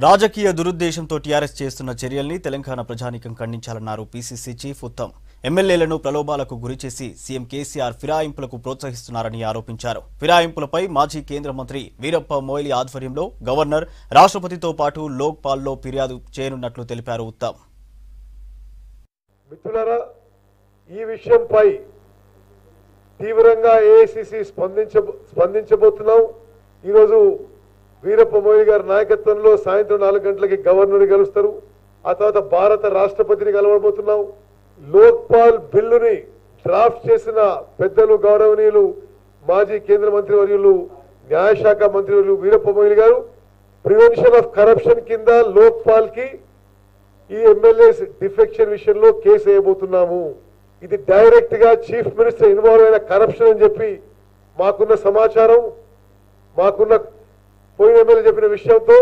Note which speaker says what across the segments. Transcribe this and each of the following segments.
Speaker 1: రాజకీయ దురుద్దేశంతో టీఆర్ఎస్ చేస్తున్న చర్యల్ని తెలంగాణ ప్రజానీకం ఖండించాలన్నారు పీసీసీ చీఫ్ ఉత్తమ్. ఎమ్మెల్యేలను ప్రలోభాలకు గురిచేసి సీఎం కేసీఆర్ ఫిరాయింపులకు ప్రోత్సహిస్తున్నారని ఆరోపించారు. ఫిరాయింపులపై మాజీ కేంద్ర మంత్రి వీరప్ప మొయిలీ ఆధ్వర్యంలో గవర్నర్, రాష్ట్రపతితో పాటు లోక్ పాల్లో ఫిర్యాదు చేయనున్నట్లు తెలిపారు ఉత్తమ్.
Speaker 2: మిత్రులారా, ఈ విషయంపై తీవ్రంగా ఏఐసీసీ స్పందించబోతున్నాం. ఈరోజు వీరప్ప మొయిలీ గారి నాయకత్వంలో సాయంత్రం 4 గంటలకి గవర్నర్ కలుస్తారు. ఆ తర్వాత భారత రాష్ట్రపతిని కలవబోతున్నాం. లోక్పాల్ బిల్లుని డ్రాఫ్ట్ చేసిన పెద్దలు గౌరవనీయులు మాజీ కేంద్ర మంత్రి వర్యులు, న్యాయశాఖ మంత్రి వర్యులు వీరప్ప మొయిలీ గారు ప్రివెన్షన్ ఆఫ్ కరప్షన్ కింద లోక్పాల్ కి ఈ ఎమ్మెల్యేస్ డిఫెక్షన్ విషయంలో కేసు వేయబోతున్నాము. ఇది డైరెక్ట్ గా చీఫ్ మినిస్టర్ ఇన్వాల్వ్ అయిన కరప్షన్ అని చెప్పి మాకున్న సమాచారం, మాకున్న పోయిన ఎమ్మెల్యే చెప్పిన విషయంతో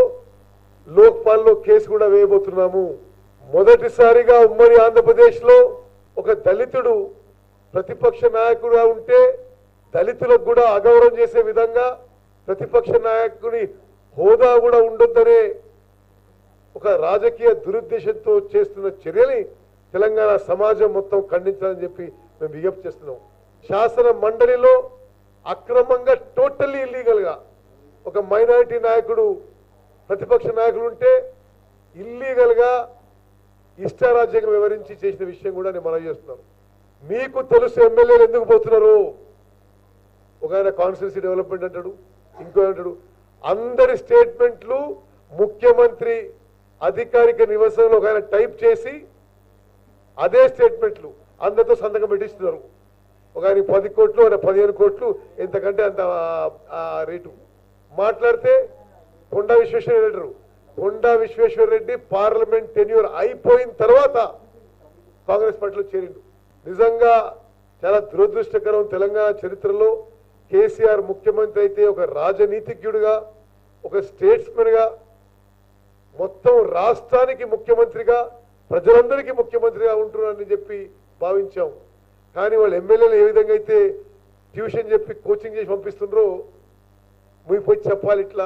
Speaker 2: లోక్పాల్లో కేసు కూడా వేయబోతున్నాము. మొదటిసారిగా ఉమ్మడి ఆంధ్రప్రదేశ్ లో ఒక దళితుడు ప్రతిపక్ష నాయకుడుగా ఉంటే దళితులకు కూడా అగౌరవం చేసే విధంగా ప్రతిపక్ష నాయకుని హోదా కూడా ఉండొద్దనే ఒక రాజకీయ దురుద్దేశంతో చేస్తున్న చర్యని తెలంగాణ సమాజం మొత్తం ఖండించాలని చెప్పి మేము విజ్ఞప్తి చేస్తున్నాం. శాసన మండలిలో అక్రమంగా టోటల్లీ ఇల్లీగల్ గా ఒక మైనారిటీ నాయకుడు ప్రతిపక్ష నాయకుడు ఉంటే ఇల్లీగల్ గా ఇష్టారాజ్యంగా వివరించి చేసిన విషయం కూడా నేను మనవి చేస్తున్నాను. మీకు తెలుసు ఎమ్మెల్యేలు ఎందుకు పోతున్నారు. ఒక ఆయన కాన్స్టిట్యూన్సీ డెవలప్మెంట్ అంటాడు, ఇంకో అంటాడు. అందరి స్టేట్మెంట్లు ముఖ్యమంత్రి అధికారిక నివాసంలో ఒక ఆయన టైప్ చేసి అదే స్టేట్మెంట్లు అందరితో సంతకం పెట్టిస్తున్నారు. ఒక ఆయన 10 కోట్లు, ఆయన 15 కోట్లు, ఎంతకంటే అంత రేటు మాట్లాడితే కొండా విశ్వేశ్వర రెడ్డి పార్లమెంట్ టెన్యూర్ అయిపోయిన తర్వాత కాంగ్రెస్ పార్టీలో చేరిండు. నిజంగా చాలా దురదృష్టకరం. తెలంగాణ చరిత్రలో కేసీఆర్ ముఖ్యమంత్రి అయితే ఒక రాజనీతిజ్ఞుడిగా, ఒక స్టేట్స్మెన్ గా, మొత్తం రాష్ట్రానికి ముఖ్యమంత్రిగా, ప్రజలందరికీ ముఖ్యమంత్రిగా ఉంటున్నారని చెప్పి భావించాం. కానీ వాళ్ళు ఎమ్మెల్యేలు ఏ విధంగా అయితే ట్యూషన్ చెప్పి కోచింగ్ చేసి పంపిస్తుండ్రో మీరు పోయి చెప్పాలి, ఇట్లా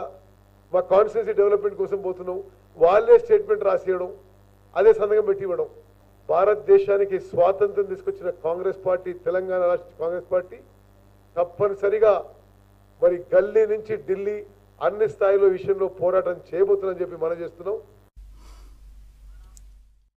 Speaker 2: మా కాన్స్టిట్యూన్సీ డెవలప్మెంట్ కోసం పోతున్నాం, వాళ్ళే స్టేట్మెంట్ రాసియడం, అదే సంతకం పెట్టి ఇవ్వడం. భారతదేశానికి స్వాతంత్రం తీసుకొచ్చిన కాంగ్రెస్ పార్టీ, తెలంగాణ రాష్ట్ర కాంగ్రెస్ పార్టీ తప్పనిసరిగా మరి గల్లీ నుంచి ఢిల్లీ అన్ని స్థాయిలో విషయంలో పోరాటం చేయబోతుందని చెప్పి మనం చేస్తున్నాం.